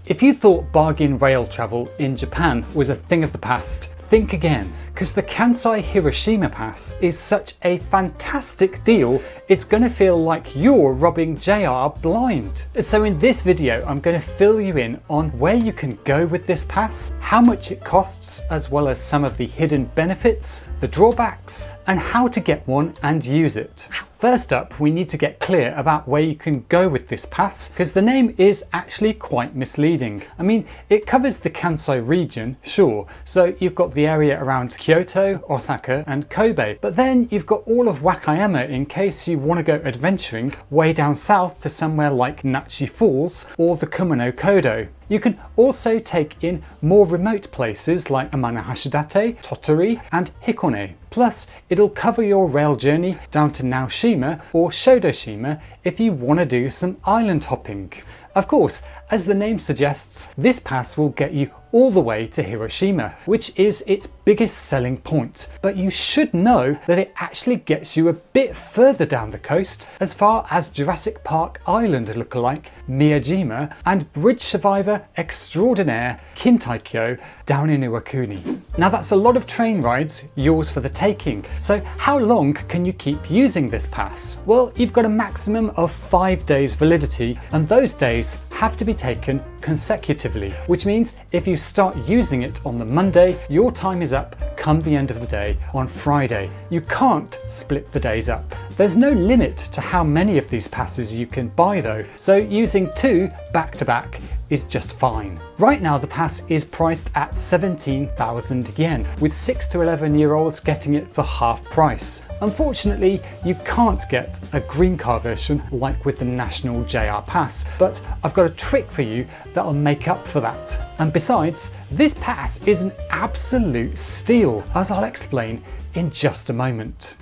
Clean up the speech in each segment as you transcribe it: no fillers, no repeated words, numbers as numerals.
If you thought bargain rail travel in Japan was a thing of the past, think again, because the Kansai Hiroshima Pass is such a fantastic deal, it's going to feel like you're robbing JR blind. So in this video, I'm going to fill you in on where you can go with this pass, how much it costs, as well as some of the hidden benefits, the drawbacks, and how to get one and use it. First up, we need to get clear about where you can go with this pass, because the name is actually quite misleading. I mean, it covers the Kansai region, sure, so you've got the area around Kyoto, Osaka and Kobe, but then you've got all of Wakayama in case you want to go adventuring way down south to somewhere like Nachi Falls or the Kumano Kodo. You can also take in more remote places like Amanahashidate, Tottori and Hikone. Plus, it'll cover your rail journey down to Naoshima or Shodoshima if you want to do some island hopping. Of course, as the name suggests, this pass will get you all the way to Hiroshima, which is its biggest selling point. But you should know that it actually gets you a bit further down the coast, as far as Jurassic Park Island lookalike Miyajima and bridge survivor extraordinaire Kintai-kyo down in Iwakuni. Now that's a lot of train rides, yours for the taking. So how long can you keep using this pass? Well, you've got a maximum of 5 days validity, and those days have to be taken consecutively, which means if you start using it on the Monday, your time is up come the end of the day on Friday. You can't split the days up. There's no limit to how many of these passes you can buy though, so using 2 back to back is just fine. Right now the pass is priced at 17,000 yen, with 6 to 11-year-olds getting it for half price. Unfortunately, you can't get a green car version like with the National JR Pass, but I've got a trick for you that'll make up for that. And besides, this pass is an absolute steal, as I'll explain in just a moment.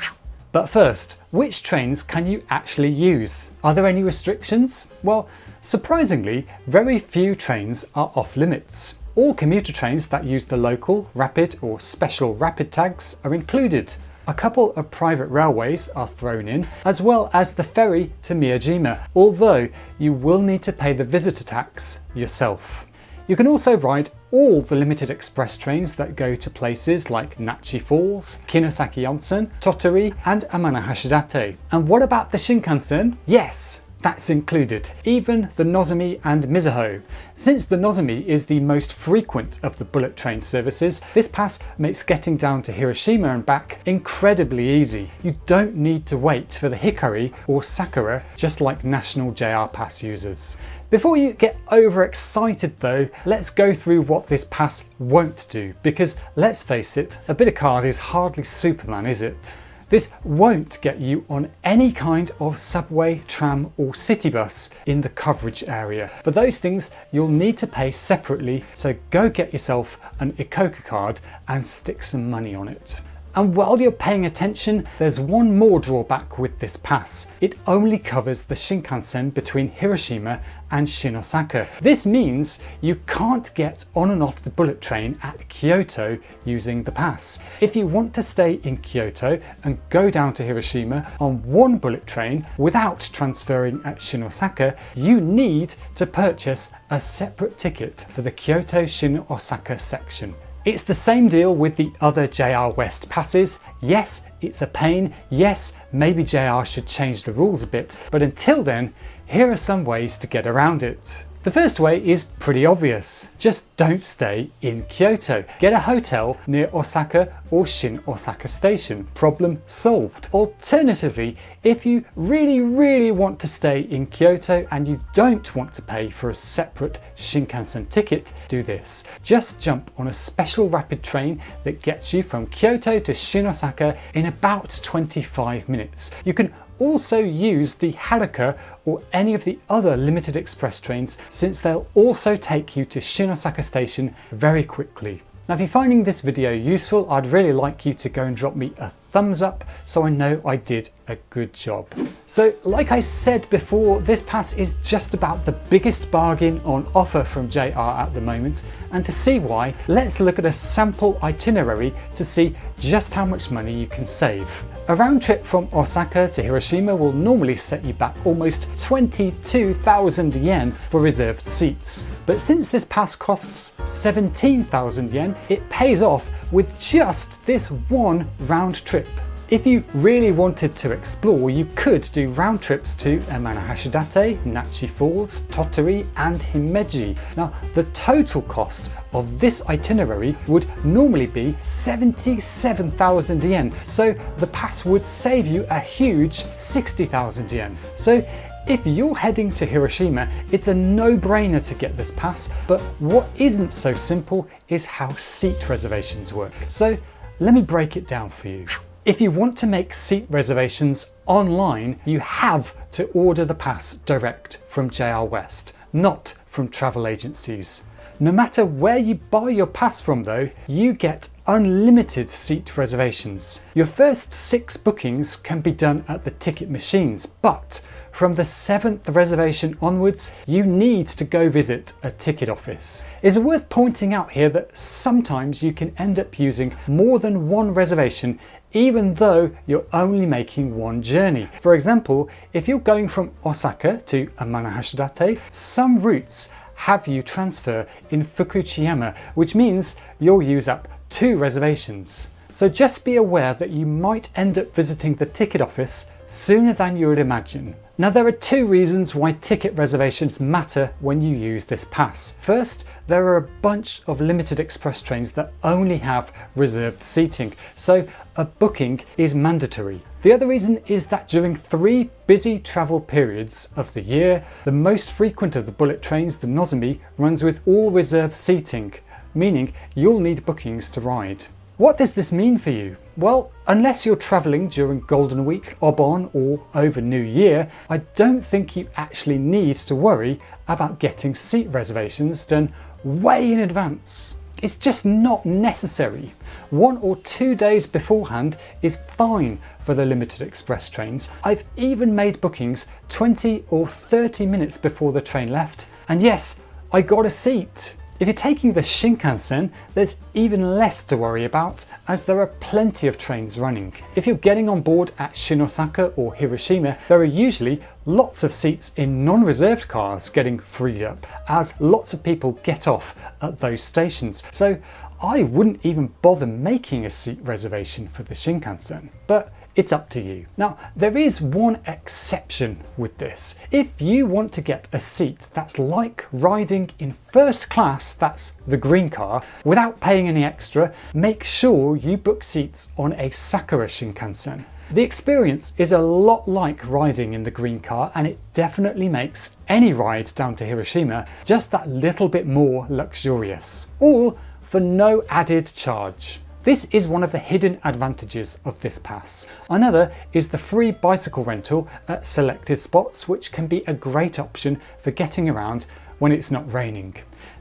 But first, which trains can you actually use? Are there any restrictions? Well, surprisingly, very few trains are off limits. All commuter trains that use the local, rapid or special rapid tags are included. A couple of private railways are thrown in, as well as the ferry to Miyajima, although you will need to pay the visitor tax yourself. You can also ride all the limited express trains that go to places like Nachi Falls, Kinosaki Onsen, Tottori and Amanahashidate. And what about the Shinkansen? Yes! That's included, even the Nozomi and Mizuho. Since the Nozomi is the most frequent of the bullet train services, this pass makes getting down to Hiroshima and back incredibly easy. You don't need to wait for the Hikari or Sakura, just like National JR Pass users. Before you get overexcited though, let's go through what this pass won't do, because let's face it, a bit of card is hardly Superman, is it? This won't get you on any kind of subway, tram or city bus in the coverage area. For those things, you'll need to pay separately, so go get yourself an Ikoka card and stick some money on it. And while you're paying attention, there's one more drawback with this pass. It only covers the Shinkansen between Hiroshima and Shinosaka. This means you can't get on and off the bullet train at Kyoto using the pass. If you want to stay in Kyoto and go down to Hiroshima on one bullet train without transferring at Shinosaka, you need to purchase a separate ticket for the Kyoto-Shinosaka section. It's the same deal with the other JR West passes. Yes, it's a pain. Yes, maybe JR should change the rules a bit, but until then, here are some ways to get around it. The first way is pretty obvious. Just don't stay in Kyoto. Get a hotel near Osaka or Shin Osaka Station. Problem solved. Alternatively, if you really want to stay in Kyoto and you don't want to pay for a separate Shinkansen ticket, do this. Just jump on a special rapid train that gets you from Kyoto to Shin Osaka in about 25 minutes. You can also use the Haruka or any of the other limited express trains, since they'll also take you to Shin Osaka Station very quickly. Now if you're finding this video useful, I'd really like you to go and drop me a thumbs up so I know I did a good job. So like I said before, this pass is just about the biggest bargain on offer from JR at the moment, and to see why, let's look at a sample itinerary to see just how much money you can save. A round trip from Osaka to Hiroshima will normally set you back almost 22,000 yen for reserved seats. But since this pass costs 17,000 yen, it pays off with just this one round trip. If you really wanted to explore, you could do round trips to Amano-Hashidate, Nachi Falls, Tottori and Himeji. Now, the total cost of this itinerary would normally be 77,000 yen, so the pass would save you a huge 60,000 yen. So if you're heading to Hiroshima, it's a no-brainer to get this pass, but what isn't so simple is how seat reservations work. So let me break it down for you. If you want to make seat reservations online, you have to order the pass direct from JR West, not from travel agencies. No matter where you buy your pass from though, you get unlimited seat reservations. Your first 6 bookings can be done at the ticket machines, but from the 7th reservation onwards, you need to go visit a ticket office. It's worth pointing out here that sometimes you can end up using more than one reservation even though you're only making one journey. For example, if you're going from Osaka to Amano-Hashidate, some routes have you transfer in Fukuchiyama, which means you'll use up 2 reservations. So just be aware that you might end up visiting the ticket office sooner than you would imagine. Now, there are 2 reasons why ticket reservations matter when you use this pass. First, there are a bunch of limited express trains that only have reserved seating, so a booking is mandatory. The other reason is that during 3 busy travel periods of the year, the most frequent of the bullet trains, the Nozomi, runs with all reserved seating, meaning you'll need bookings to ride. What does this mean for you? Well, unless you're travelling during Golden Week, Obon or over New Year, I don't think you actually need to worry about getting seat reservations done way in advance. It's just not necessary. 1 or 2 days beforehand is fine for the limited express trains. I've even made bookings 20 or 30 minutes before the train left, and yes, I got a seat. If you're taking the Shinkansen, there's even less to worry about as there are plenty of trains running. If you're getting on board at Shinosaka or Hiroshima, there are usually lots of seats in non-reserved cars getting freed up as lots of people get off at those stations. So I wouldn't even bother making a seat reservation for the Shinkansen, but it's up to you. Now, there is one exception with this. If you want to get a seat that's like riding in first class, that's the green car, without paying any extra, make sure you book seats on a Sakura Shinkansen. The experience is a lot like riding in the green car, and it definitely makes any ride down to Hiroshima just that little bit more luxurious, all for no added charge. This is one of the hidden advantages of this pass. Another is the free bicycle rental at selected spots, which can be a great option for getting around when it's not raining.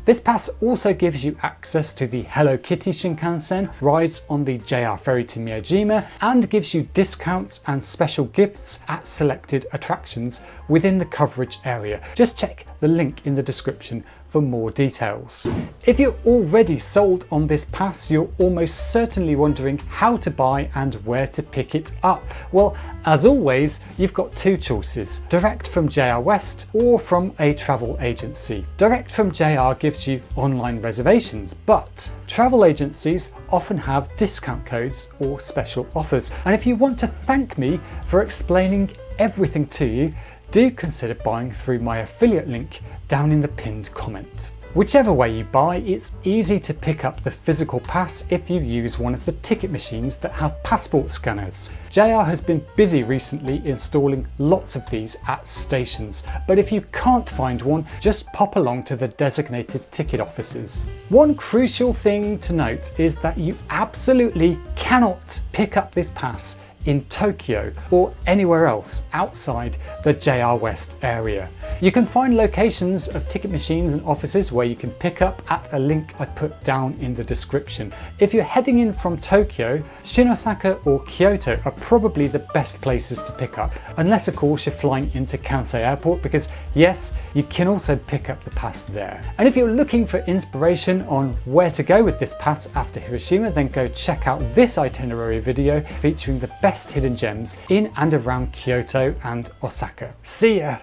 This pass also gives you access to the Hello Kitty Shinkansen, rides on the JR ferry to Miyajima, and gives you discounts and special gifts at selected attractions within the coverage area. Just check the link in the description for more details. If you're already sold on this pass, you're almost certainly wondering how to buy and where to pick it up. Well, as always, you've got 2 choices: direct from JR West or from a travel agency. Direct from JR gives you online reservations, but travel agencies often have discount codes or special offers. And if you want to thank me for explaining everything to you, do consider buying through my affiliate link down in the pinned comment. Whichever way you buy, it's easy to pick up the physical pass if you use one of the ticket machines that have passport scanners. JR has been busy recently installing lots of these at stations, but if you can't find one, just pop along to the designated ticket offices. One crucial thing to note is that you absolutely cannot pick up this pass in Tokyo or anywhere else outside the JR West area. You can find locations of ticket machines and offices where you can pick up at a link I put down in the description. If you're heading in from Tokyo, Shinosaka or Kyoto are probably the best places to pick up, unless of course you're flying into Kansai Airport, because yes, you can also pick up the pass there. And if you're looking for inspiration on where to go with this pass after Hiroshima, then go check out this itinerary video featuring the best hidden gems in and around Kyoto and Osaka. See ya!